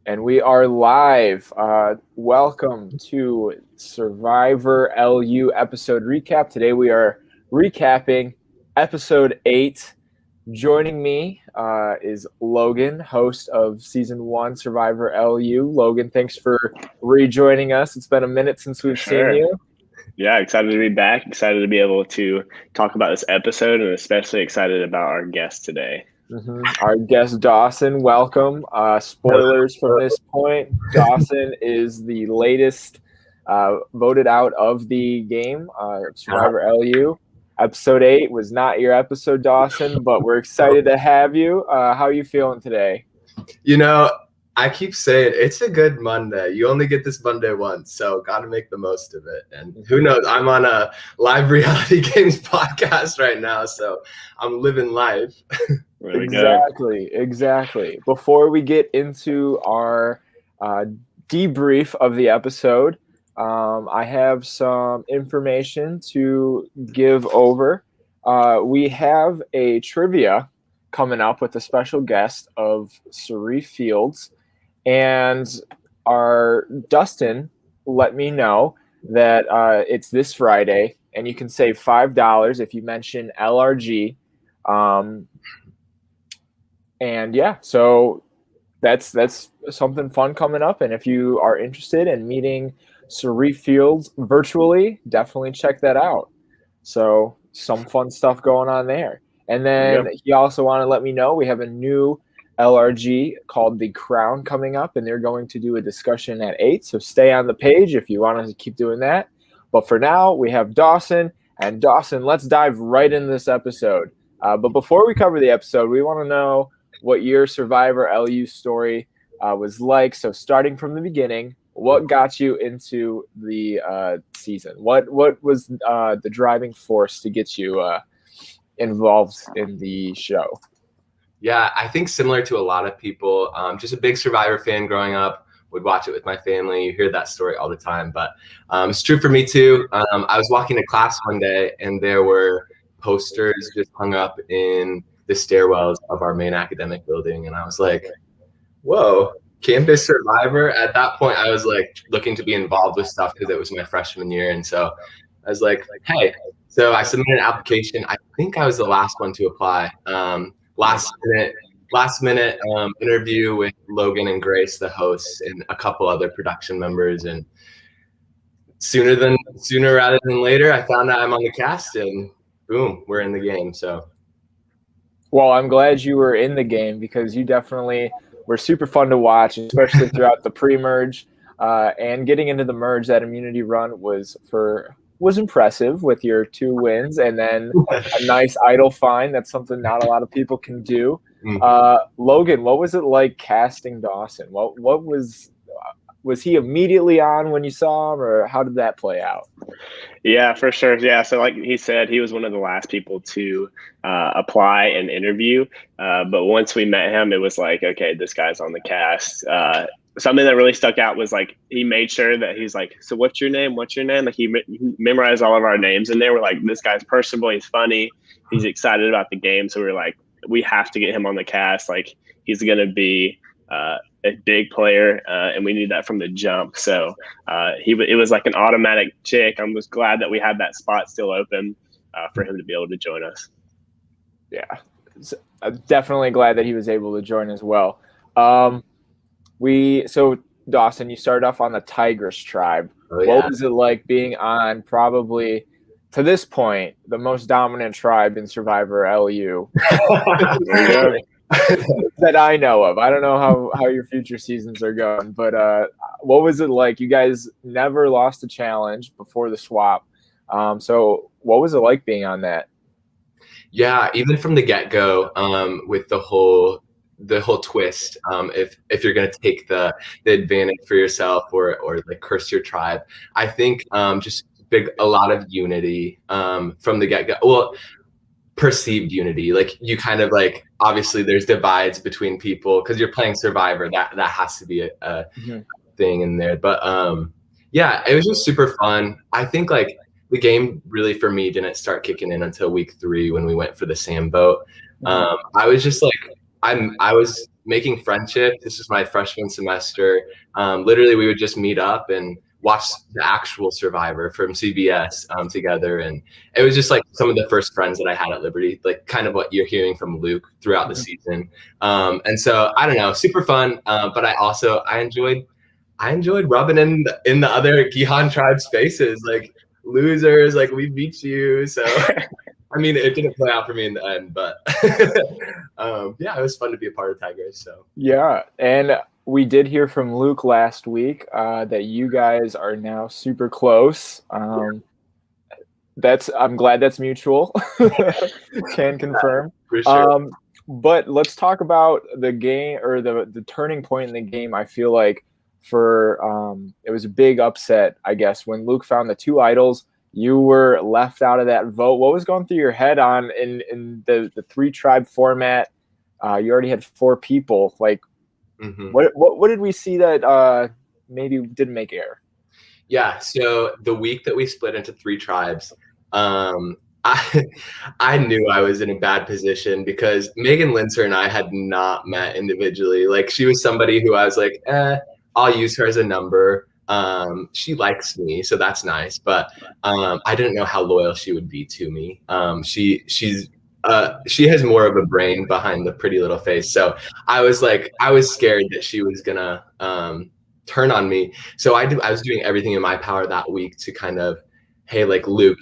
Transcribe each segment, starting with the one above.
And we are live. Welcome to Survivor LU episode recap. Today we are recapping episode 8. Joining me is Logan, host of season 1 Survivor LU. Logan, thanks for rejoining us. It's been a minute since we've seen you. Yeah, excited to be back. Excited to be able to talk about this episode, and especially excited about our guest today. Our guest Dawson, welcome. Spoilers from this point. Dawson is the latest voted out of the game, Survivor LU. Episode 8 was not your episode, Dawson, but we're excited to have you. How are you feeling today? You know, I keep saying it's a good Monday. You only get this Monday once, so got to make the most of it. And who knows? I'm on a live reality games podcast right now, so I'm living life. Exactly. Before we get into our debrief of the episode, I have some information to give over. We have a trivia coming up with a special guest of Sharif Fields, and our Dustin let me know that it's this Friday, and you can save $5 if you mention LRG. And yeah, so that's something fun coming up. And if you are interested in meeting Sharif Fields virtually, definitely check that out. So some fun stuff going on there. And then he also wanted to let me know we have a new LRG called The Crown coming up, and they're going to do a discussion at 8. So stay on the page if you want to keep doing that. But for now, we have Dawson. And Dawson, let's dive right into this episode. But before we cover the episode, we want to know what your Survivor LU story was like. So starting from the beginning, what got you into the season? What was the driving force to get you involved in the show? Yeah, I think similar to a lot of people, just a big Survivor fan growing up, would watch it with my family. You hear that story all the time, but it's true for me too. I was walking to class one day and there were posters just hung up in the stairwells of our main academic building. And I was like, whoa, Campus Survivor. At that point, I was like looking to be involved with stuff because it was my freshman year. And so I was like, hey, so I submitted an application. I think I was the last one to apply. Last minute interview with Logan and Grace, the hosts, and a couple other production members. And sooner rather than later, I found out I'm on the cast, and boom, we're in the game. So. Well, I'm glad you were in the game because you definitely were super fun to watch, especially throughout the pre-merge and getting into the merge. That immunity run was impressive with your 2 wins and then a nice idol find. That's something not a lot of people can do. Logan, what was it like casting Dawson? What was he immediately on when you saw him, or how did that play out? Yeah, for sure. Yeah, so like he said, he was one of the last people to apply and interview. But once we met him, it was like, okay, this guy's on the cast. Something that really stuck out was like he made sure that he's like, so what's your name? What's your name? Like he memorized all of our names, and they were like, this guy's personable, he's funny, he's excited about the game. So we were like, we have to get him on the cast. Like he's gonna be a big player, and we knew that from the jump. So it was like an automatic check. I was glad that we had that spot still open for him to be able to join us. Yeah, I'm definitely glad that he was able to join as well. So Dawson, you started off on the Tigress tribe. Oh, yeah. What was it like being on probably to this point the most dominant tribe in Survivor LU? That I know of. I don't know how your future seasons are going, but what was it like? You guys never lost a challenge before the swap. So what was it like being on that? Yeah, even from the get-go, with the whole twist, if you're gonna take the advantage for yourself or like curse your tribe, I think just a lot of unity from the get-go. Well, perceived unity, like you kind of like, obviously there's divides between people because you're playing Survivor, that has to be a thing in there, but yeah, it was just super fun. I think like the game really for me didn't start kicking in until week 3 when we went for the sand boat. I was just like, I was making friendship. This was my freshman semester. Literally, we would just meet up and watch the actual Survivor from CBS together. And it was just like some of the first friends that I had at Liberty, like kind of what you're hearing from Luke throughout the season. And so I don't know, super fun. But I enjoyed rubbing in the other Gihan tribe spaces, like losers, like we beat you. So I mean, it didn't play out for me in the end, but yeah, it was fun to be a part of Tigers. So yeah, and we did hear from Luke last week that you guys are now super close. I'm glad that's mutual. Can confirm. for sure. But let's talk about the game, or the turning point in the game. I feel like it was a big upset, I guess, when Luke found the 2 idols. You were left out of that vote. What was going through your head in the 3 tribe format? You already had 4 people. Like, what did we see that maybe didn't make air? Yeah, so the week that we split into 3 tribes, I knew I was in a bad position because Megan Linzer and I had not met individually. Like, she was somebody who I was like, I'll use her as a number. She likes me, so that's nice. But I didn't know how loyal she would be to me. She has more of a brain behind the pretty little face. So I was scared that she was gonna turn on me. So I was doing everything in my power that week to kind of, hey, like, Luke,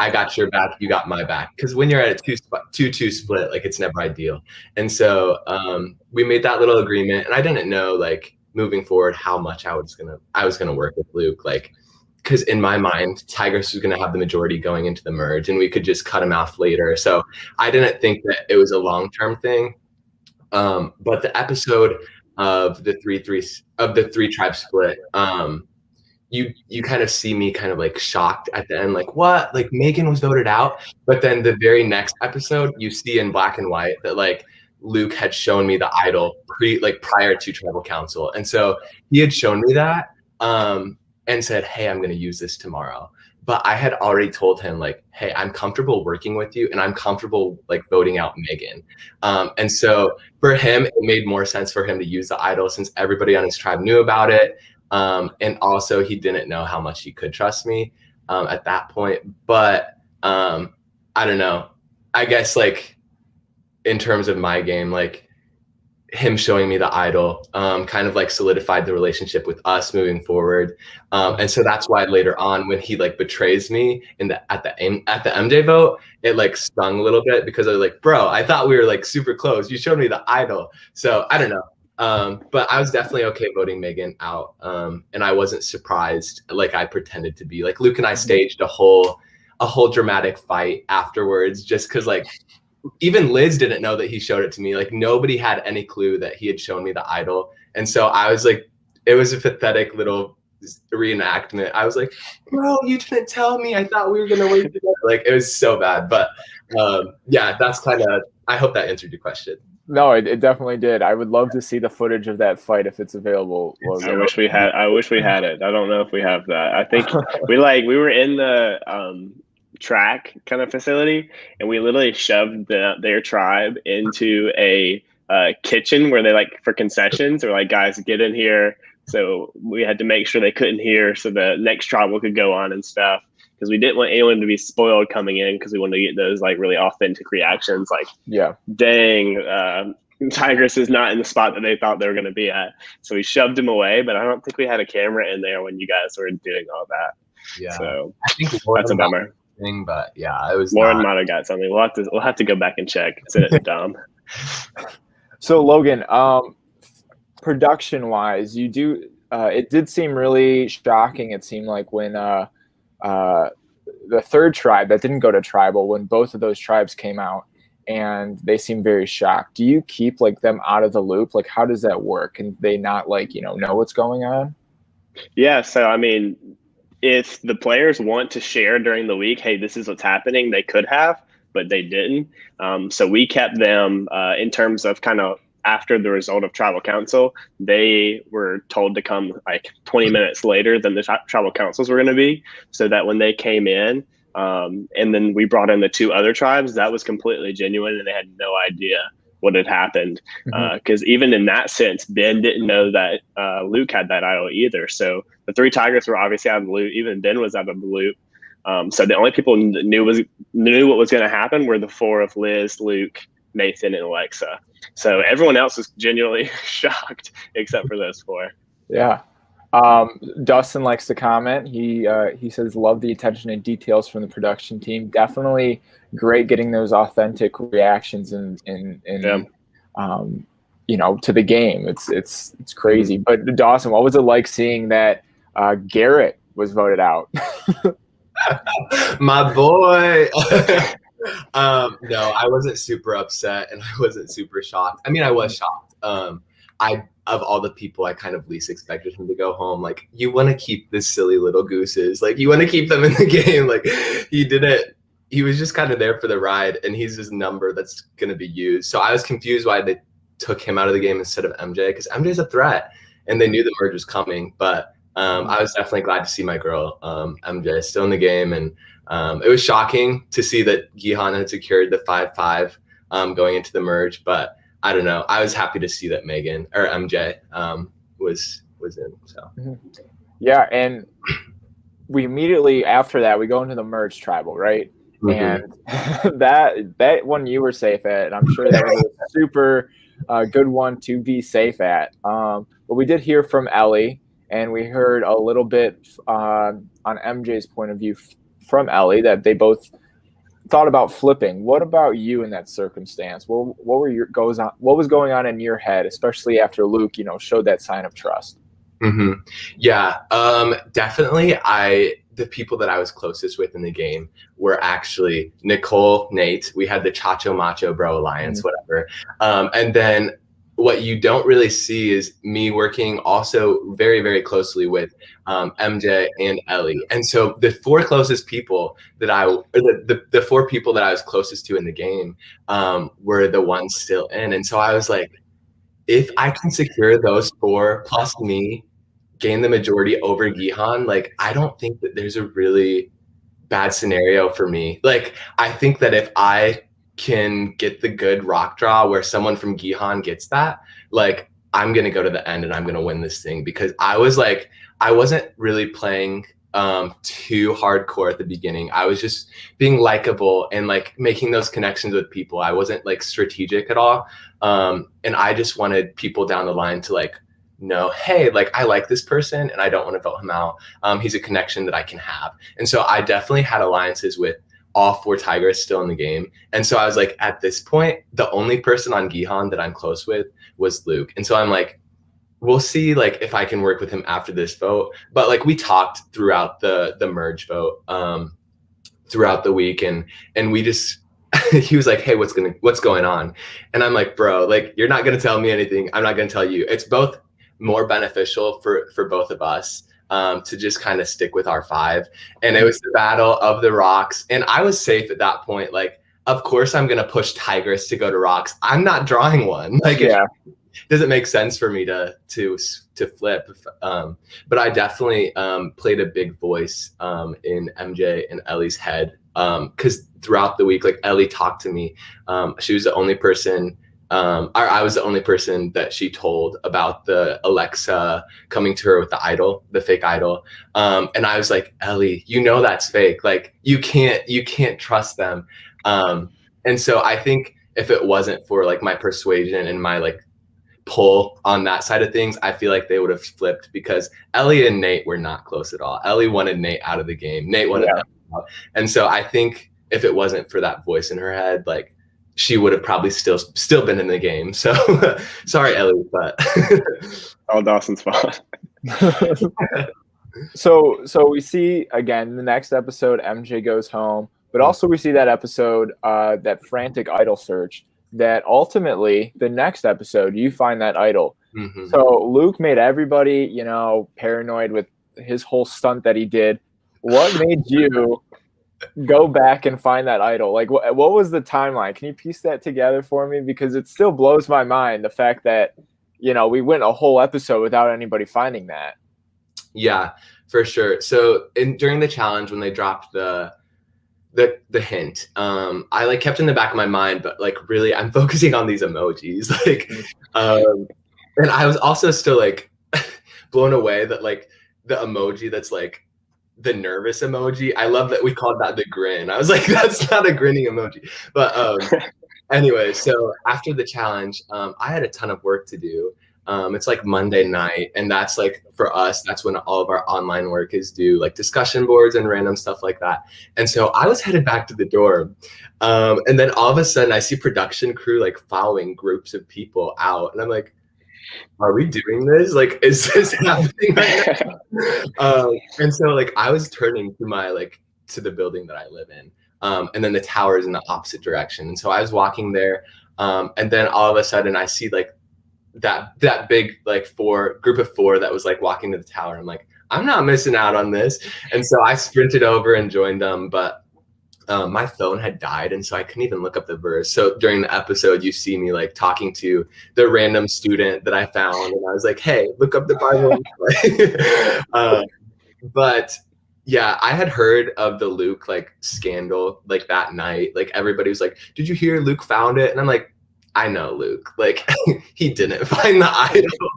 I got your back, you got my back. Because when you're at a 2-2 split, like, it's never ideal. And so we made that little agreement, and I didn't know, like, moving forward how much I was gonna work with Luke, like, because in my mind Tigers was gonna have the majority going into the merge, and we could just cut him off later. So I didn't think that it was a long-term thing. But the episode of the 3 tribe split, you kind of see me kind of like shocked at the end, like, what? Like, Megan was voted out. But then the very next episode, you see in black and white that, like, Luke had shown me the idol prior to tribal council. And so he had shown me that and said, hey, I'm going to use this tomorrow. But I had already told him, like, hey, I'm comfortable working with you, and I'm comfortable, like, voting out Megan. And so for him, it made more sense for him to use the idol since everybody on his tribe knew about it. And also he didn't know how much he could trust me at that point. But I don't know. I guess, like, in terms of my game, like, him showing me the idol kind of like solidified the relationship with us moving forward. And so that's why later on when he, like, betrays me at the MJ vote, it, like, stung a little bit because I was like, bro, I thought we were, like, super close. You showed me the idol. So I don't know. But I was definitely okay voting Megan out. And I wasn't surprised like I pretended to be. Like, Luke and I staged a whole dramatic fight afterwards just because, like, even Liz didn't know that he showed it to me. Like, nobody had any clue that he had shown me the idol. And so I was like, it was a pathetic little reenactment. I was like, bro, you didn't tell me. I thought we were going to wait together. Like, it was so bad. But yeah, that's kind of, I hope that answered your question. No, it definitely did. I would love to see the footage of that fight if it's available. I wish we had it. I don't know if we have that. I think we were in the track kind of facility, and we literally shoved their tribe into a kitchen where they, like, for concessions, or like, guys, get in here. So we had to make sure they couldn't hear so the next tribal could go on and stuff, because we didn't want anyone to be spoiled coming in, because we wanted to get those, like, really authentic reactions, like, yeah, dang, Tigris is not in the spot that they thought they were going to be at. So we shoved him away, but I don't think we had a camera in there when you guys were doing all that. Yeah, so I think that's a bummer. But yeah, it was. Lauren might have got something. We'll have to go back and check. Send it to Dom. So Logan, production wise, you do. It did seem really shocking. It seemed like when the 3rd tribe that didn't go to tribal, when both of those tribes came out, and they seem very shocked. Do you keep, like, them out of the loop? Like, how does that work? Can they not, like, know what's going on? Yeah. So I mean, if the players want to share during the week, hey, this is what's happening, they could have, but they didn't. So we kept them in terms of kind of after the result of tribal council, they were told to come like 20 minutes later than the tribal councils were going to be, so that when they came in, and then we brought in the 2 other tribes, that was completely genuine, and they had no idea what had happened. Because even in that sense, Ben didn't know that Luke had that idol either. So the three Tigers were obviously out of the loop. Even Ben was out of the loop. So the only people knew what was going to happen were the four of Liz, Luke, Nathan, and Alexa. So everyone else was genuinely shocked except for those four. Yeah. Dawson likes to comment. He says, love the attention and details from the production team. Definitely great getting those authentic reactions and you know, to the game. It's crazy. But Dawson, what was it like seeing that Garrett was voted out? My boy. No, I wasn't super upset and I wasn't super shocked. I mean, I was shocked. Of all the people, I kind of least expected him to go home. Like, you want to keep the silly little gooses. Like, you want to keep them in the game. Like, he didn't. He was just kind of there for the ride, and he's his number that's going to be used. So I was confused why they took him out of the game instead of MJ, because MJ's a threat, and they knew the merge was coming. But I was definitely glad to see my girl, MJ, still in the game. And it was shocking to see that Gihan had secured the 5-5 going into the merge, but I don't know. I was happy to see that Megan or MJ was in. So yeah, and we immediately after that we go into the merge tribal, right? And that one you were safe at, and I'm sure that was a super good one to be safe at. But we did hear from Ellie, and we heard a little bit on MJ's point of view from Ellie that they both thought about flipping. What about you in that circumstance? What was going on in your head, especially after Luke, you know, showed that sign of trust? Yeah, definitely. The people that I was closest with in the game were actually Nicole, Nate. We had the Chacho Macho Bro Alliance, whatever. And then what you don't really see is me working also very, very closely with MJ and Ellie. And so the four closest people that the four people that I was closest to in the game were the ones still in. And so I was like, if I can secure those four plus me, gain the majority over Gihan, like, I don't think that there's a really bad scenario for me. Like, I think that if I can get the good rock draw where someone from Gihan gets that, like, I'm gonna go to the end and I'm gonna win this thing, because I wasn't really playing too hardcore at the beginning. I was just being likable and like making those connections with people. I wasn't like strategic at all, and I just wanted people down the line to like know, hey, like, I like this person and I don't want to vote him out. He's a connection that I can have. And so I definitely had alliances with all four Tigers still in the game. And so I was like, at this point, the only person on Gihan that I'm close with was Luke. And so I'm like, we'll see like if I can work with him after this vote. But like, we talked throughout the merge vote throughout the week, and we just he was like, hey, what's going on? And I'm like, bro, like, you're not gonna tell me anything. I'm not gonna tell you. It's both more beneficial for both of us to just kind of stick with our five. And it was the battle of the rocks, and I was safe at that point. Like, of course I'm gonna push Tigers to go to rocks. I'm not drawing one. Like, yeah. It doesn't make sense for me to flip. But I definitely played a big voice in MJ and Ellie's head, because throughout the week, like, Ellie talked to me. She was the only person I was the only person that she told about the Alexa coming to her with the idol, the fake idol. And I was like, Ellie, you know that's fake. Like, you can't trust them. And so I think if it wasn't for like my persuasion and my like pull on that side of things, I feel like they would have flipped, because Ellie and Nate were not close at all. Ellie wanted Nate out of the game. Nate wanted Ellie out. And so I think if it wasn't for that voice in her head, like, she would have probably still been in the game. So sorry, Ellie, but all Dawson's fault. So we see again the next episode, MJ goes home, but also we see that episode, that frantic idol search, that ultimately the next episode you find that idol. So Luke made everybody, you know, paranoid with his whole stunt that he did. What made you go back and find that idol? Like, what was the timeline? Can you piece that together for me? Because it still blows my mind, the fact that, you know, we went a whole episode without anybody finding that. Yeah, for sure. So during the challenge, when they dropped the the hint. I like kept in the back of my mind, but like really I'm focusing on these emojis. Like and I was also still like blown away that like the emoji that's like the nervous emoji. I love that we called that the grin. I was like, that's not a grinning emoji. But anyway, so after the challenge, I had a ton of work to do. It's like Monday night, and that's like for us, that's when all of our online work is due, like discussion boards and random stuff like that. And so I was headed back to the dorm, and then all of a sudden I see production crew like following groups of people out, and I'm like, are we doing this? Like, is this happening right now? And so like I was turning to my like to the building that I live in, and then the tower is in the opposite direction, and so I was walking there, and then all of a sudden I see like that big like group of four that was like walking to the tower. I'm like, I'm not missing out on this. And so I sprinted over and joined them, but my phone had died, and so I couldn't even look up the verse. So during the episode, you see me like talking to the random student that I found, and I was like, hey, look up the Bible. But yeah, I had heard of the Luke like scandal like that night. Like everybody was like, did you hear Luke found it? And I'm like, I know Luke, like he didn't find the idol.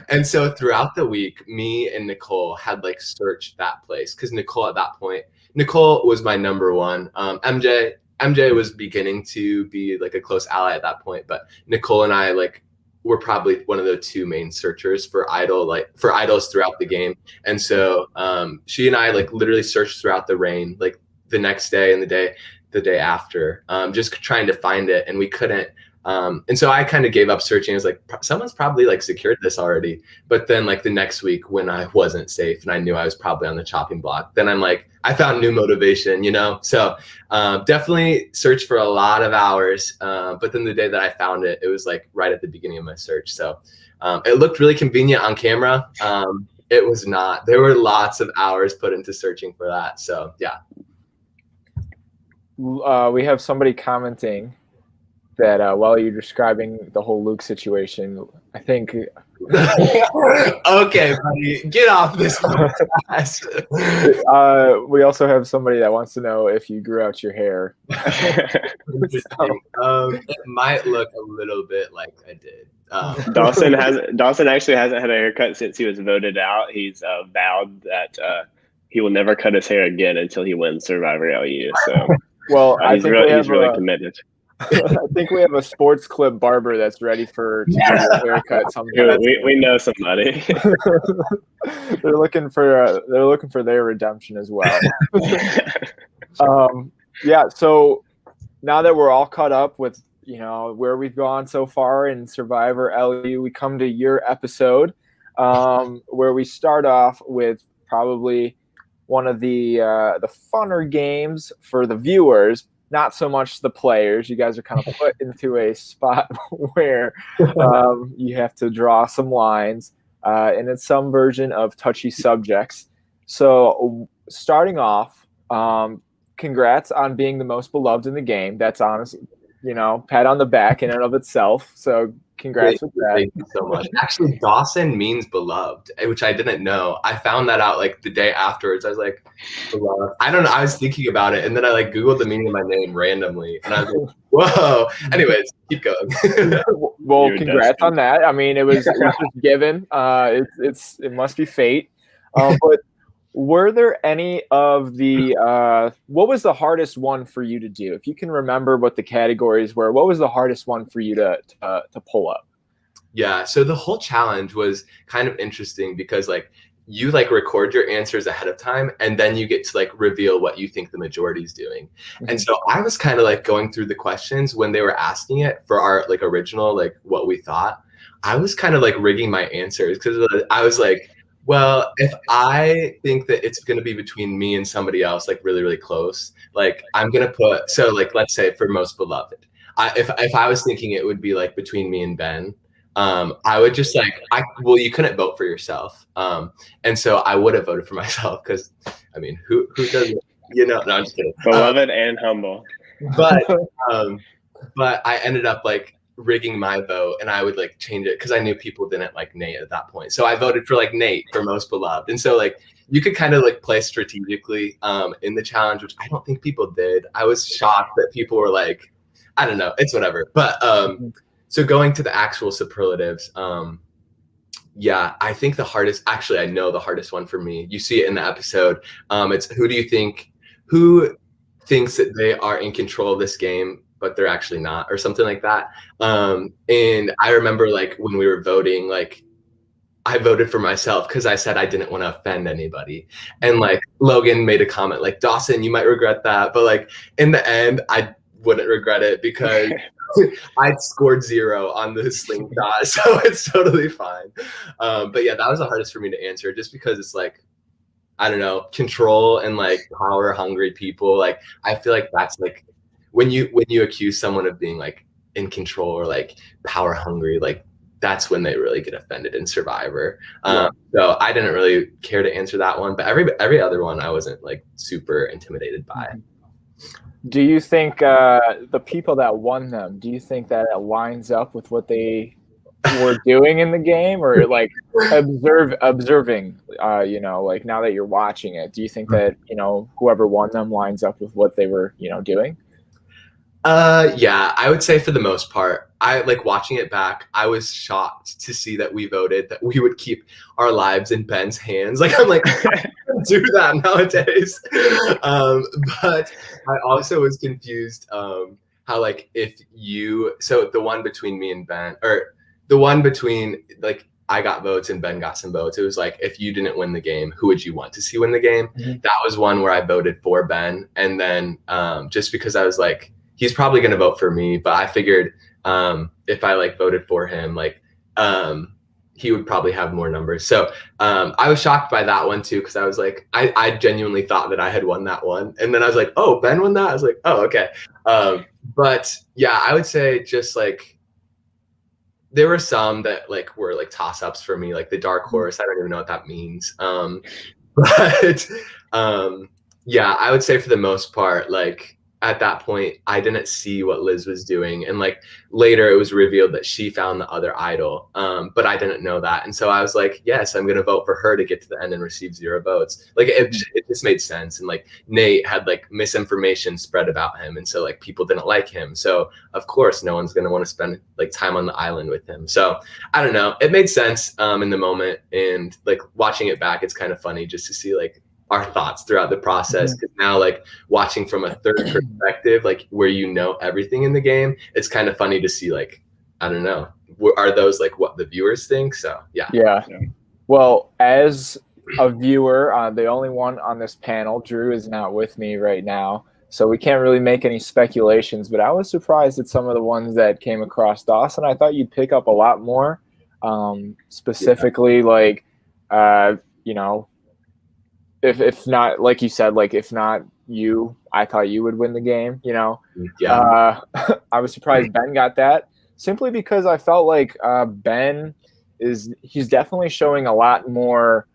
And so throughout the week, me and Nicole had like searched that place, because Nicole at that point, Nicole was my number one. MJ was beginning to be like a close ally at that point, but Nicole and I like were probably one of the two main searchers for idols throughout the game. And so she and I like literally searched throughout the rain, like the next day and the day after, just trying to find it, and we couldn't. And so I kind of gave up searching. I was like, someone's probably like secured this already. But then like the next week when I wasn't safe and I knew I was probably on the chopping block, then I'm like, I found new motivation, you know? So definitely searched for a lot of hours. But then the day that I found it, it was like right at the beginning of my search. So it looked really convenient on camera. It was not. There were lots of hours put into searching for that. So yeah. We have somebody commenting that while you're describing the whole Luke situation, I think okay, buddy, get off this podcast. We also have somebody that wants to know if you grew out your hair. It might look a little bit like I did. Dawson actually hasn't had a haircut since he was voted out. He's vowed that he will never cut his hair again until he wins Survivor LU. So well, he's really committed. I think we have a sports clip barber that's ready to do a haircut sometime. We know somebody. They're looking for their redemption as well. Yeah. So now that we're all caught up with where we've gone so far in Survivor LU, we come to your episode, where we start off with probably one of the funner games for the viewers. Not so much the players. You guys are kind of put into a spot where you have to draw some lines, and it's some version of touchy subjects. So starting off, congrats on being the most beloved in the game. That's honestly, pat on the back in and of itself. So congrats with that. Thank you so much. Actually, Dawson means beloved, which I didn't know. I found that out like the day afterwards. I was like, beloved. I don't know. I was thinking about it, and then I like Googled the meaning of my name randomly, and I was like, whoa. Anyways, keep going. Well, congrats on that. I mean, it was just given. It must be fate. But were there any of the what was the hardest one for you to do? If you can remember what the categories were, what was the hardest one for you to pull up? Yeah, so the whole challenge was kind of interesting because like you like record your answers ahead of time, and then you get to like reveal what you think the majority is doing. Mm-hmm. And so I was kind of like going through the questions when they were asking it for our like original, like what we thought. I was kind of like rigging my answers because I was like, well, if I think that it's going to be between me and somebody else, like really, really close, like I'm going to put, so like, let's say for most beloved, if I was thinking it would be like between me and Ben, I would just like, well, you couldn't vote for yourself. And so I would have voted for myself because, I mean, who doesn't, no, I'm just kidding. Beloved and humble. But I ended up like, rigging my vote, and I would like change it because I knew people didn't like Nate at that point. So I voted for like Nate for most beloved. And so like you could kind of like play strategically in the challenge, which I don't think people did. I was shocked that people were like, I don't know, it's whatever. But so going to the actual superlatives, yeah, I think the hardest, actually, I know the hardest one for me. You see it in the episode. It's who thinks that they are in control of this game, but they're actually not, or something like that. And I remember like when we were voting, like I voted for myself because I said I didn't want to offend anybody. And like Logan made a comment like, Dawson, you might regret that. But like in the end, I wouldn't regret it because I scored 0 on the slingshot, so it's totally fine. But yeah, that was the hardest for me to answer, just because it's like, I don't know, control and like power hungry people. Like I feel like that's like when you accuse someone of being like in control or like power hungry, like that's when they really get offended in Survivor. So I didn't really care to answer that one, but every other one I wasn't like super intimidated by. Do you think the people that won them, do you think that it lines up with what they were doing in the game, or like observing, you know, like now that you're watching it, do you think that, you know, whoever won them lines up with what they were, you know, doing? Yeah, I would say for the most part. I like watching it back, I was shocked to see that we voted that we would keep our lives in Ben's hands. Like I'm like, I don't do that nowadays. But I also was confused how like so the one between me and Ben, or the one between like I got votes and Ben got some votes. It was like, if you didn't win the game, who would you want to see win the game? That was one where I voted for Ben. And then just because I was like, he's probably going to vote for me, but I figured if I like voted for him, like he would probably have more numbers. So I was shocked by that one too, because I was like, I genuinely thought that I had won that one. And then I was like, oh, Ben won that? I was like, oh, okay. But yeah, I would say just like, there were some that like were like toss-ups for me, like the dark horse. I don't even know what that means. But yeah, I would say for the most part, like at that point, I didn't see what Liz was doing. And like later it was revealed that she found the other idol, but I didn't know that. And so I was like, yes, I'm going to vote for her to get to the end and receive 0 votes. Like it just made sense. And like Nate had like misinformation spread about him. And so like people didn't like him. So of course, no one's going to want to spend like time on the island with him. So I don't know. It made sense in the moment. And like watching it back, it's kind of funny just to see like our thoughts throughout the process. Because now like watching from a third perspective, like where you know everything in the game, it's kind of funny to see like, I don't know, are those like what the viewers think? So yeah. Well, as a viewer, the only one on this panel, Drew, is not with me right now, so we can't really make any speculations, but I was surprised at some of the ones that came across Dawson. I thought you'd pick up a lot more, specifically like you know, if not, like you said, like if not you, I thought you would win the game, you know. I was surprised Ben got that, simply because I felt like Ben he's definitely showing a lot more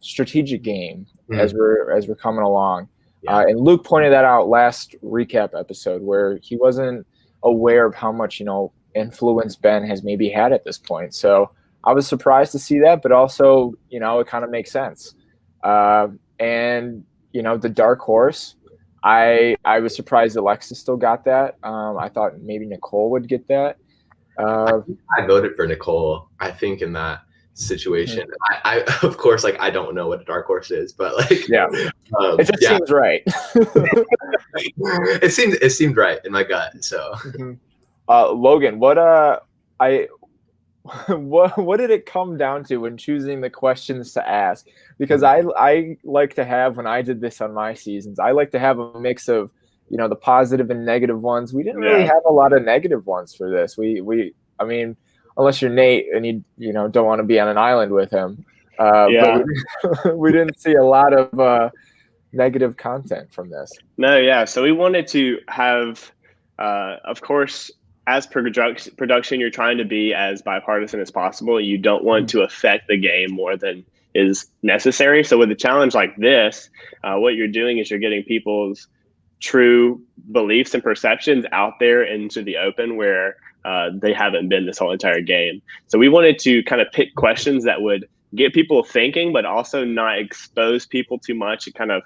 strategic game as we're coming along. And Luke pointed that out last recap episode, where he wasn't aware of how much, you know, influence Ben has maybe had at this point. So I was surprised to see that, but also, you know, it kind of makes sense. And you know, the dark horse, I was surprised Alexis still got that. I thought maybe Nicole would get that. I voted for Nicole, I think, in that situation. I of course, like I don't know what a dark horse is, but like it just seems right. it seemed right in my gut. So Logan, what did it come down to when choosing the questions to ask? Because I like to have, when I did this on my seasons, I like to have a mix of, you know, the positive and negative ones. We didn't really have a lot of negative ones for this. I mean, unless you're Nate and you know, don't want to be on an island with him. But we didn't see a lot of negative content from this. No, yeah. So we wanted to have, of course, as production, you're trying to be as bipartisan as possible. You don't want to affect the game more than is necessary. So with a challenge like this, what you're doing is you're getting people's true beliefs and perceptions out there into the open, where they haven't been this whole entire game. So we wanted to kind of pick questions that would get people thinking, but also not expose people too much and kind of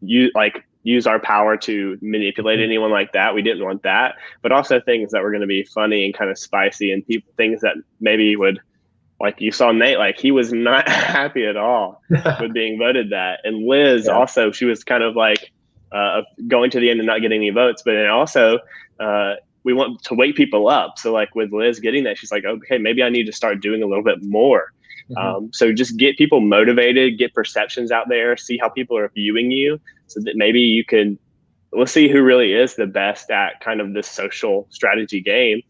use our power to manipulate anyone like that. We didn't want that, but also things that were going to be funny and kind of spicy, and things that maybe would, like you saw Nate, like he was not happy at all with being voted that. And Liz also, she was kind of like going to the end and not getting any votes, but then also we want to wake people up. So like with Liz getting that, she's like, okay, maybe I need to start doing a little bit more. So just get people motivated, get perceptions out there, see how people are viewing you, so that maybe you can, let's see who really is the best at kind of this social strategy game.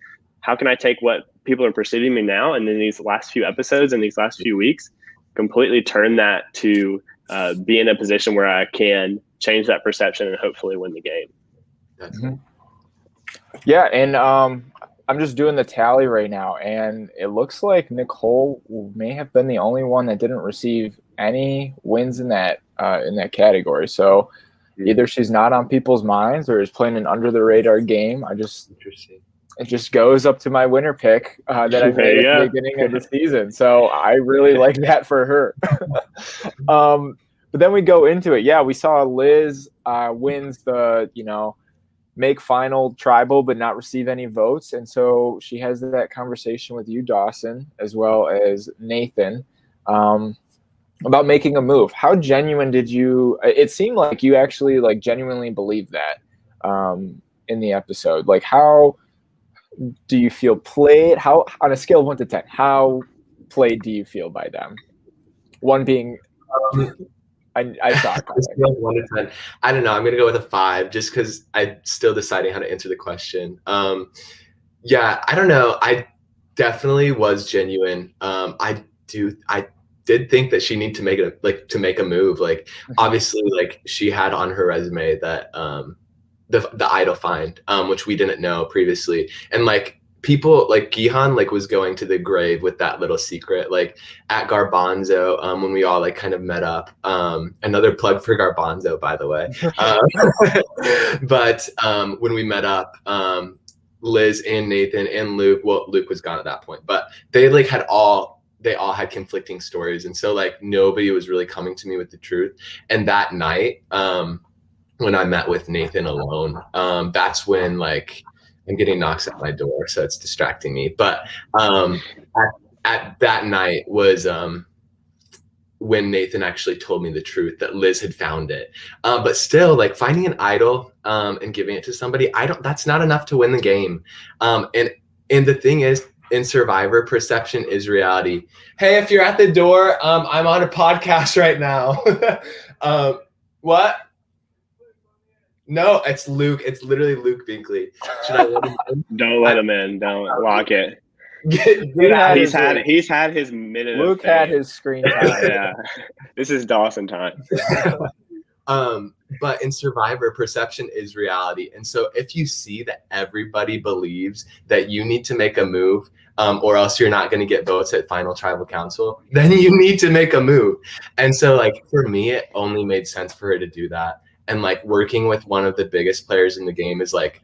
How can I take what people are perceiving me now, and then these last few episodes and these last few weeks, completely turn that to be in a position where I can change that perception and hopefully win the game. Yeah, and I'm just doing the tally right now, and it looks like Nicole may have been the only one that didn't receive any wins in that category. So either she's not on people's minds or is playing an under the radar game. It just goes up to my winner pick that I made at the beginning of the season. So I really like that for her. But then we go into it. Yeah, we saw Liz wins the, make final tribal but not receive any votes. And so she has that conversation with you, Dawson, as well as Nathan, about making a move. How genuine did you – it seemed like you actually like genuinely believed that in the episode. Like how do you feel played? How, on a scale of 1 to 10, how played do you feel by them? 1 being I thought. 1 to 10. I don't know. I'm gonna go with a 5 just because I'm still deciding how to answer the question. Yeah, I don't know. I definitely was genuine. I did think that she needed to make a move. Like obviously, like she had on her resume that the idol find, which we didn't know previously, and like people like Gihan like was going to the grave with that little secret, like at Garbanzo, when we all like kind of met up. Another plug for Garbanzo, by the way. But when we met up, Liz and Nathan and Luke, well, Luke was gone at that point, but they like they all had conflicting stories, and so like nobody was really coming to me with the truth. And that night, when I met with Nathan alone, that's when like I'm getting knocks at my door, so it's distracting me. But at that night was when Nathan actually told me the truth that Liz had found it. But still, like finding an idol and giving it to somebody, that's not enough to win the game. And the thing is, in Survivor, perception is reality. Hey, if you're at the door, I'm on a podcast right now. What? No, it's Luke. It's literally Luke Binkley. Should I let him in? Don't let him in. Don't lock it. He's had his minute. Luke had his screen time. Yeah, this is Dawson time. But in Survivor, perception is reality. And so if you see that everybody believes that you need to make a move, or else you're not going to get votes at final tribal council, then you need to make a move. And so like for me, it only made sense for her to do that. And like working with one of the biggest players in the game is like,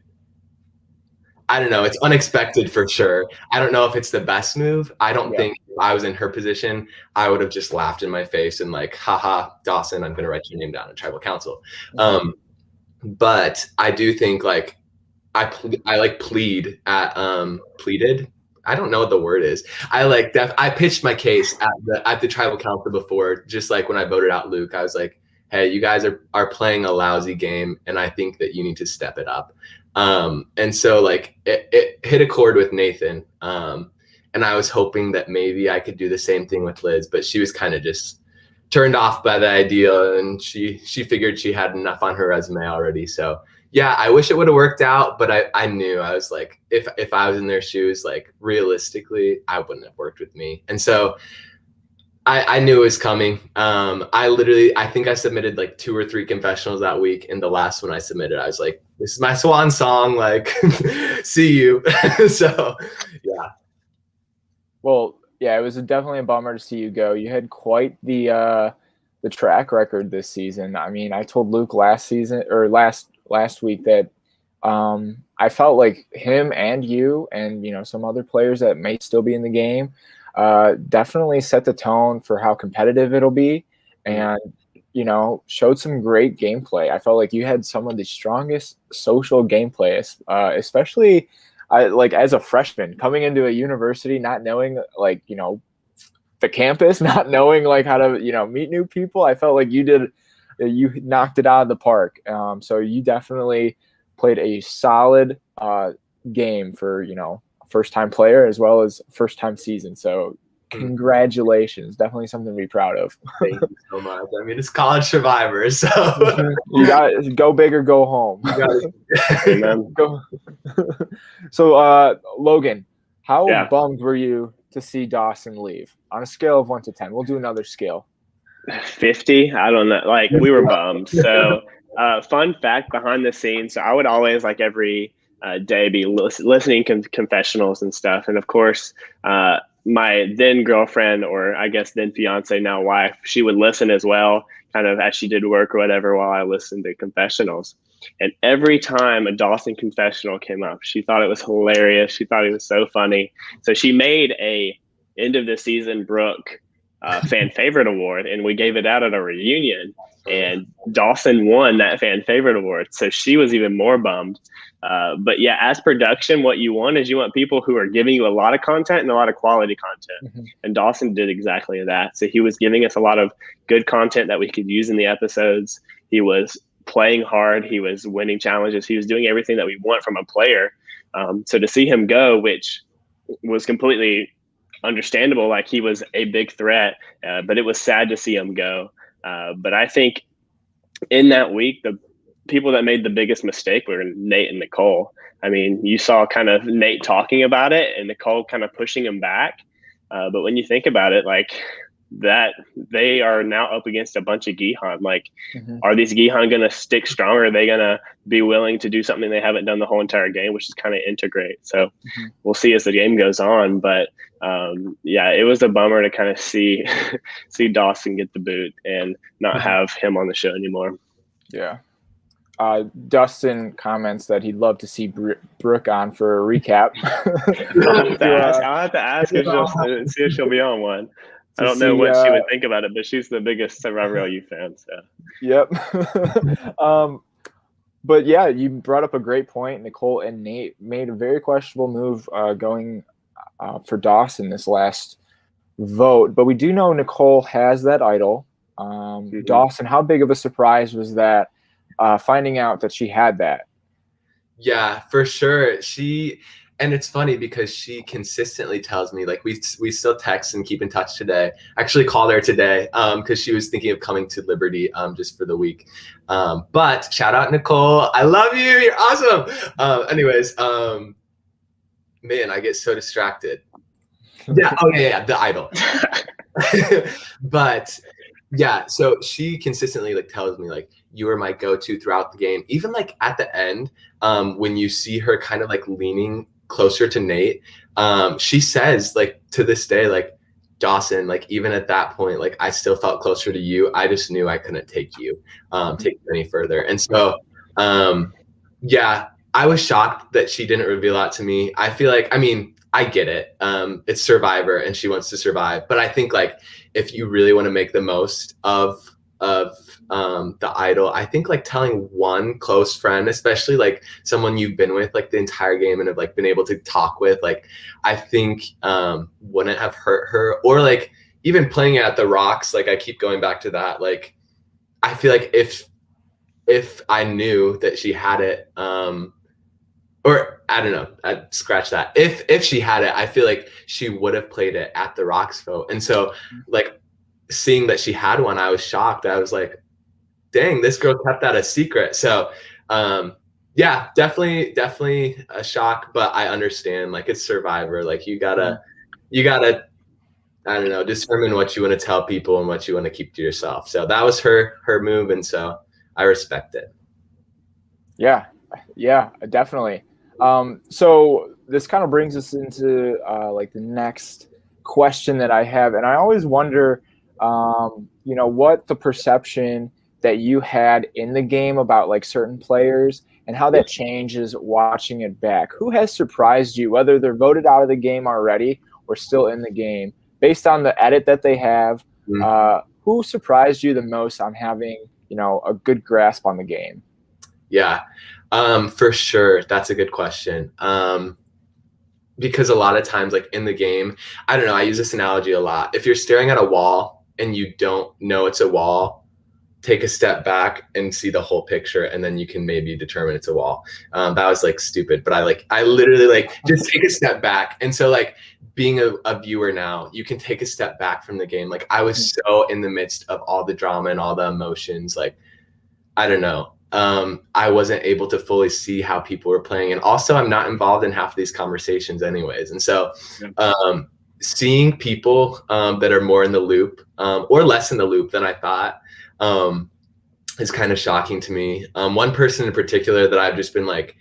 I don't know, it's unexpected for sure. I don't know if it's the best move. I don't think if I was in her position, I would have just laughed in my face and like, haha, Dawson, I'm going to write your name down in tribal council. But I do think like, I pleaded. I don't know what the word is. I pitched my case at the tribal council before, just like when I voted out Luke. I was like, hey, you guys are playing a lousy game, and I think that you need to step it up. And so like it hit a chord with Nathan. And I was hoping that maybe I could do the same thing with Liz, but she was kind of just turned off by the idea, and she figured she had enough on her resume already. So yeah, I wish it would have worked out, but I knew, I was like, if I was in their shoes, like realistically, I wouldn't have worked with me. And so I knew it was coming. I think I submitted like 2 or 3 confessionals that week. And the last one I submitted, I was like, this is my swan song. Like, see you. So, yeah. Well, yeah, it was definitely a bummer to see you go. You had quite the track record this season. I mean, I told Luke last week that I felt like him and you and, some other players that may still be in the game definitely set the tone for how competitive it'll be, and, showed some great gameplay. I felt like you had some of the strongest social gameplay, especially like as a freshman coming into a university, not knowing the campus, not knowing like how to, meet new people. I felt like you knocked it out of the park. So you definitely played a solid game for, first time player as well as first time season. So congratulations. Definitely something to be proud of. Thank you so much. I mean, it's college survivor, so you got to go big or go home. Go. So Logan, how bummed were you to see Dawson leave on a scale of 1 to 10? We'll do another scale. 50. I don't know. Like, we were bummed. So fun fact behind the scenes. So I would always, like, every day be listening confessionals and stuff. And of course, my then girlfriend, or I guess then fiance, now wife, she would listen as well, kind of as she did work or whatever while I listened to confessionals. And every time a Dawson confessional came up, she thought it was hilarious. She thought it was so funny. So she made a end of the season Brooke fan favorite award, and we gave it out at a reunion, and Dawson won that fan favorite award. So she was even more bummed. But yeah, as production, what you want is you want people who are giving you a lot of content and a lot of quality content. And Dawson did exactly that. So he was giving us a lot of good content that we could use in the episodes. He was playing hard. He was winning challenges. He was doing everything that we want from a player. So to see him go, which was completely understandable, like he was a big threat, but it was sad to see him go. But I think in that week, the people that made the biggest mistake were Nate and Nicole. I mean, you saw kind of Nate talking about it and Nicole kind of pushing him back. But when you think about it, like that, they are now up against a bunch of Gihan. Like, are these Gihan going to stick strong, or are they going to be willing to do something they haven't done the whole entire game, which is kind of integrate? So we'll see as the game goes on. But yeah, it was a bummer to kind of see Dawson get the boot and not have him on the show anymore. Yeah. Dustin comments that he'd love to see Brooke on for a recap. I'll have to ask her, see if she'll be on one. I don't know what she would think about it, but she's the biggest Survivor LU fan. So. Yep. But yeah, you brought up a great point. Nicole and Nate made a very questionable move going for Dawson this last vote. But we do know Nicole has that idol. Dawson, how big of a surprise was that finding out that she had that? Yeah, for sure. And it's funny because she consistently tells me, like, we still text and keep in touch today. I actually called her today because she was thinking of coming to Liberty just for the week. But shout out Nicole, I love you, you're awesome. Anyways, man, I get so distracted. Yeah, the idol. But yeah, so she consistently like tells me like, you were my go-to throughout the game. Even like at the end, when you see her kind of like leaning closer to Nate, she says like to this day, like, Dawson, like even at that point, like I still felt closer to you. I just knew I couldn't take you any further. And so yeah, I was shocked that she didn't reveal that to me. I feel like, I mean, I get it. It's Survivor and she wants to survive. But I think like if you really want to make the most of the idol, I think like telling one close friend, especially like someone you've been with like the entire game and have like been able to talk with, like I think wouldn't have hurt her. Or like even playing at the Rocks, like I keep going back to that. Like I feel like if I knew that she had it, or I don't know, I'd scratch that. If she had it, I feel like she would have played it at the Rocks vote. And so like seeing that she had one, I was shocked. I was like, dang, this girl kept that a secret. So yeah, definitely a shock, but I understand, like it's Survivor. Like you gotta, I don't know, determine what you want to tell people and what you want to keep to yourself. So that was her move. And so I respect it. Yeah, definitely. So this kind of brings us into like the next question that I have. And I always wonder, what the perception that you had in the game about like certain players and how that changes watching it back. Who has surprised you, whether they're voted out of the game already or still in the game, based on the edit that they have? Who surprised you the most on having, a good grasp on the game? Yeah, for sure. That's a good question. Because a lot of times, like in the game, I don't know, I use this analogy a lot. If you're staring at a wall and you don't know it's a wall, take a step back and see the whole picture, and then you can maybe determine it's a wall. That was like stupid, but I literally like just take a step back. And so like being a viewer now, you can take a step back from the game. Like I was so in the midst of all the drama and all the emotions. Like, I don't know. I wasn't able to fully see how people were playing. And also I'm not involved in half of these conversations anyways. And so seeing people that are more in the loop or less in the loop than I thought is kind of shocking to me. One person in particular that I've just been like,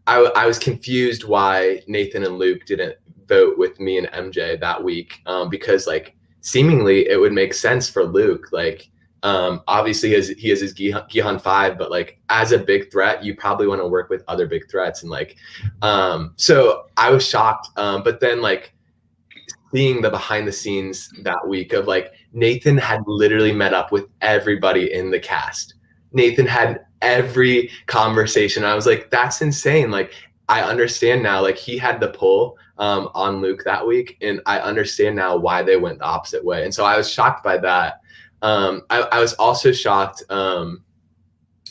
I was confused why Nathan and Luke didn't vote with me and MJ that week because like seemingly it would make sense for Luke. Like obviously he has his Gihan 5, but like as a big threat, you probably want to work with other big threats. And like, so I was shocked. But then like seeing the behind the scenes that week of like Nathan had literally met up with everybody in the cast. Nathan had every conversation. I was like, that's insane. Like, I understand now, like he had the pull on Luke that week. And I understand now why they went the opposite way. And so I was shocked by that. I was also shocked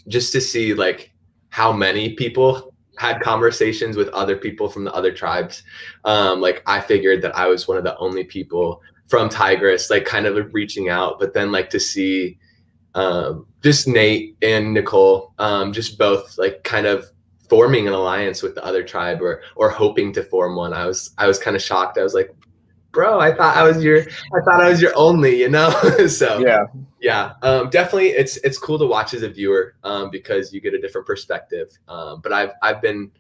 just to see like how many people had conversations with other people from the other tribes. Like I figured that I was one of the only people from Tigris, like kind of reaching out, but then like to see just Nate and Nicole, just both like kind of forming an alliance with the other tribe or hoping to form one. I was kind of shocked. I was like, bro, I thought I was your only, So yeah, definitely it's cool to watch as a viewer because you get a different perspective. But I've been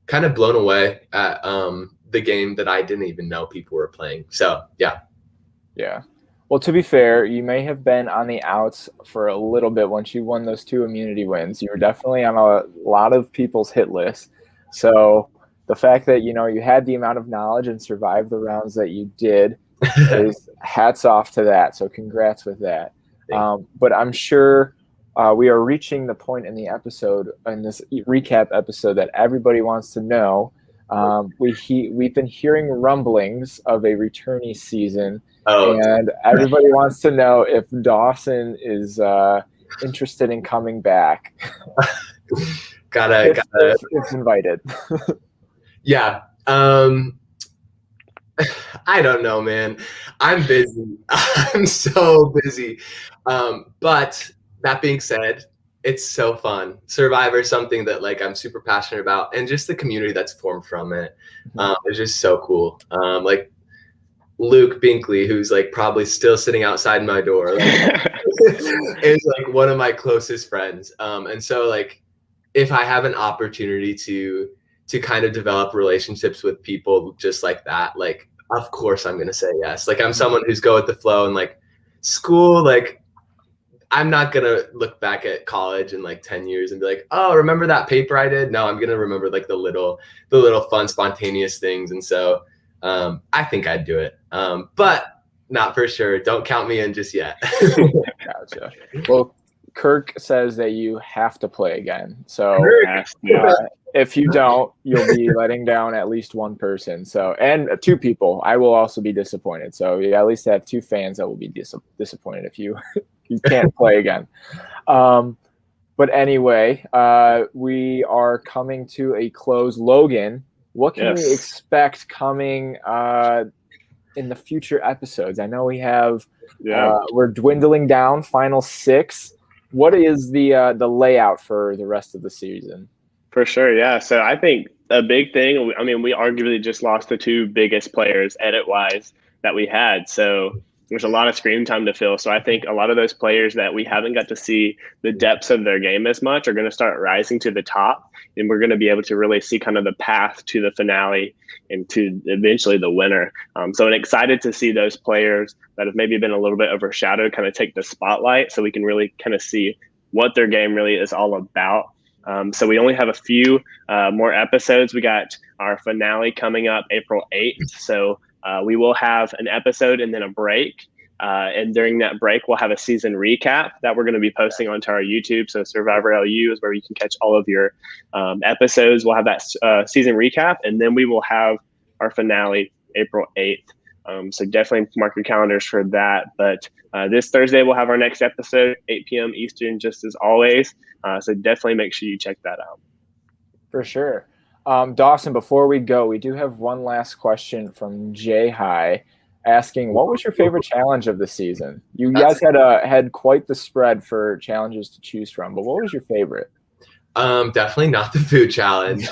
kind of blown away at the game that I didn't even know people were playing. So yeah. Well, to be fair, you may have been on the outs for a little bit once you won those 2 immunity wins. You were definitely on a lot of people's hit list. So the fact that, you had the amount of knowledge and survived the rounds that you did is hats off to that. So congrats with that. But I'm sure we are reaching the point in the episode, in this recap episode, that everybody wants to know. We've been hearing rumblings of a returnee season. And everybody wants to know if Dawson is interested in coming back. If invited. Yeah. I don't know, man. I'm busy. I'm so busy. But that being said, it's so fun. Survivor is something that like I'm super passionate about, and just the community that's formed from it is just so cool. Like Luke Binkley, who's like probably still sitting outside my door, is like one of my closest friends. And so like if I have an opportunity to kind of develop relationships with people just like that, like of course I'm gonna say yes. Like I'm someone who's go with the flow, and like school, like I'm not gonna look back at college in like 10 years and be like, oh, remember that paper I did? No, I'm gonna remember like the little fun, spontaneous things. And so I think I'd do it, but not for sure. Don't count me in just yet. Gotcha. Well, Kirk says that you have to play again. So if you don't, you'll be letting down at least one person. So, and 2 people. I will also be disappointed. So you at least have 2 fans that will be disappointed if you can't play again. But anyway, we are coming to a close. Logan, what can we expect coming in the future episodes? I know we have we're dwindling down, final 6. What is the layout for the rest of the season? For sure, yeah. So I think a big thing, I mean, we arguably just lost the 2 biggest players edit-wise that we had. So there's a lot of screen time to fill. So I think a lot of those players that we haven't got to see the depths of their game as much are going to start rising to the top. And we're going to be able to really see kind of the path to the finale and to eventually the winner. So I'm excited to see those players that have maybe been a little bit overshadowed kind of take the spotlight, so we can really kind of see what their game really is all about. So we only have a few more episodes. We got our finale coming up April 8th. So we will have an episode and then a break. And during that break, we'll have a season recap that we're going to be posting onto our YouTube. So Survivor LU is where you can catch all of your episodes. We'll have that season recap, and then we will have our finale April 8th. So definitely mark your calendars for that. But this Thursday, we'll have our next episode, 8 p.m. Eastern, just as always. So definitely make sure you check that out. For sure. Dawson, before we go, we do have one last question from Jay High asking, what was your favorite challenge of the season? You guys had quite the spread for challenges to choose from, but what was your favorite? Definitely not the food challenge.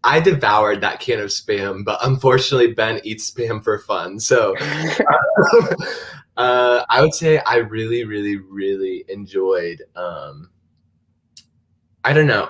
I devoured that can of Spam, but unfortunately Ben eats Spam for fun. So I would say I really, really, really enjoyed I don't know.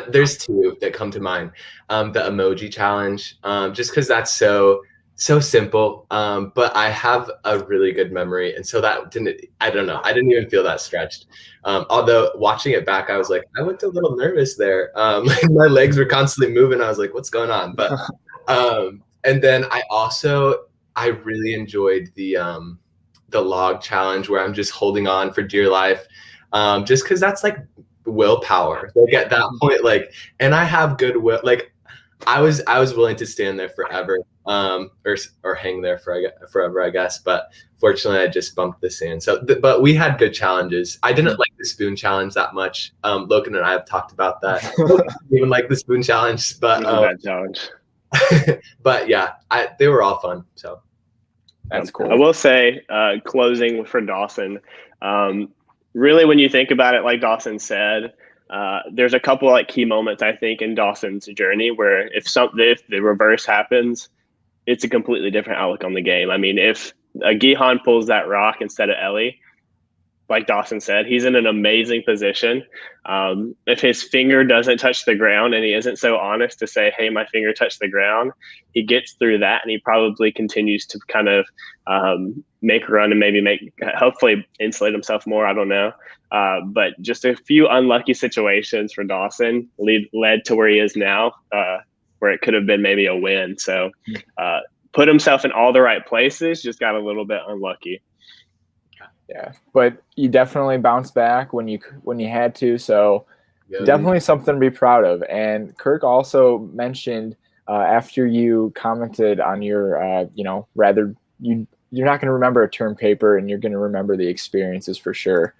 There's two that come to mind. The emoji challenge, just because that's so simple. But I have a really good memory, and so I don't know. I didn't even feel that stretched. Although watching it back, I was like, I looked a little nervous there. My legs were constantly moving. I was like, what's going on? But and then I really enjoyed the log challenge where I'm just holding on for dear life, just because that's like willpower. Like at that point, like, and I have good will. Like I was willing to stand there forever, or hang there forever, I guess. But fortunately, I just bumped the sand. So, but we had good challenges. I didn't like the spoon challenge that much. Logan and I have talked about that. Even like the spoon challenge, but that challenge. But yeah, they were all fun. So that's cool. I will say, closing for Dawson. Really, when you think about it, like Dawson said, there's a couple like key moments I think in Dawson's journey where if the reverse happens, it's a completely different outlook on the game. I mean, if Gihan pulls that rock instead of Ellie, like Dawson said, he's in an amazing position. If his finger doesn't touch the ground and he isn't so honest to say, hey, my finger touched the ground, he gets through that and he probably continues to kind of make a run and maybe hopefully insulate himself more. I don't know. But just a few unlucky situations for Dawson led to where he is now, where it could have been maybe a win. So put himself in all the right places, just got a little bit unlucky. Yeah, but you definitely bounced back when you had to. So definitely something to be proud of. And Kirk also mentioned after you commented on your, rather you're not going to remember a term paper and you're going to remember the experiences for sure.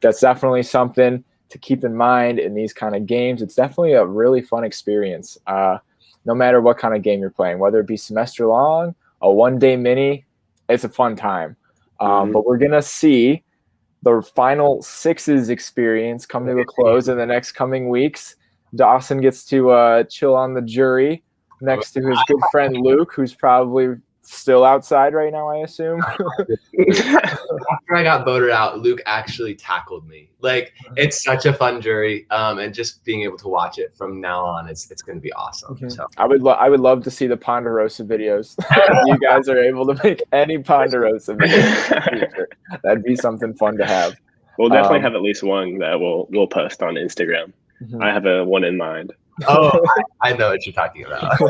That's definitely something to keep in mind in these kind of games. It's definitely a really fun experience, no matter what kind of game you're playing, whether it be semester long, a one-day mini, it's a fun time. But we're going to see the final sixes experience come to a close in the next coming weeks. Dawson gets to chill on the jury next to his good friend Luke, who's probably still outside right now, I assume. After I got voted out, Luke actually tackled me. Like, it's such a fun jury, and just being able to watch it from now on, it's going to be awesome. So I would love to see the Ponderosa videos. If you guys are able to make any Ponderosa videos, that'd be something fun to have. We'll definitely have at least one that we'll post on Instagram. I have one in mind. Oh, I know what you're talking about.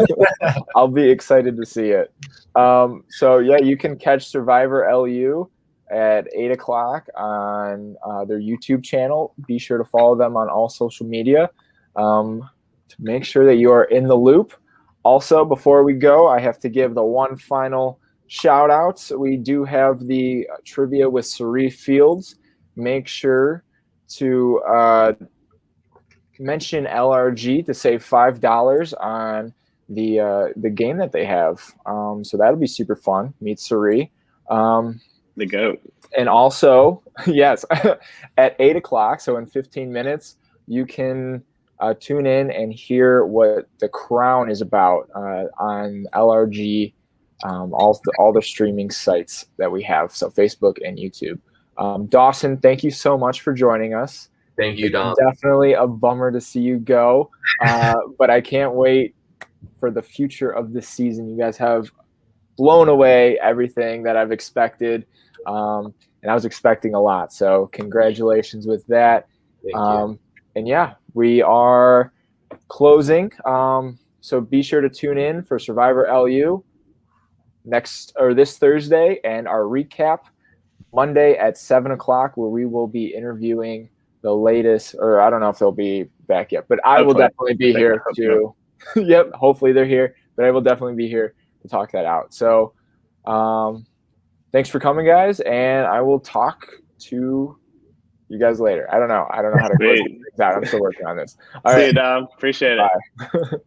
I'll be excited to see it. So yeah, you can catch Survivor LU at 8 o'clock on their YouTube channel. Be sure to follow them on all social media to make sure that you are in the loop. Also, before we go, I have to give the one final shout out. We do have the trivia with Sarif Fields. Make sure to mention LRG to save $5 on the game that they have. So that'll be super fun. Meet Suri. The GOAT. And also, yes, at 8 o'clock, so in 15 minutes, you can tune in and hear what The Crown is about on LRG, all the streaming sites that we have, so Facebook and YouTube. Dawson, thank you so much for joining us. Thank you, Dom. Definitely a bummer to see you go, but I can't wait for the future of this season. You guys have blown away everything that I've expected. And I was expecting a lot. So congratulations with that. Thank you. And yeah, we are closing. So be sure to tune in for Survivor LU this Thursday, and our recap Monday at 7:00, where we will be interviewing the latest, or I don't know if they'll be back yet, but I will definitely be here to, yep, hopefully they're here, but I will definitely be here to talk that out. So thanks for coming, guys, and I will talk to you guys later. I don't know how to close things out. I'm still working on this. All right. See you, Dom. Appreciate it. Bye.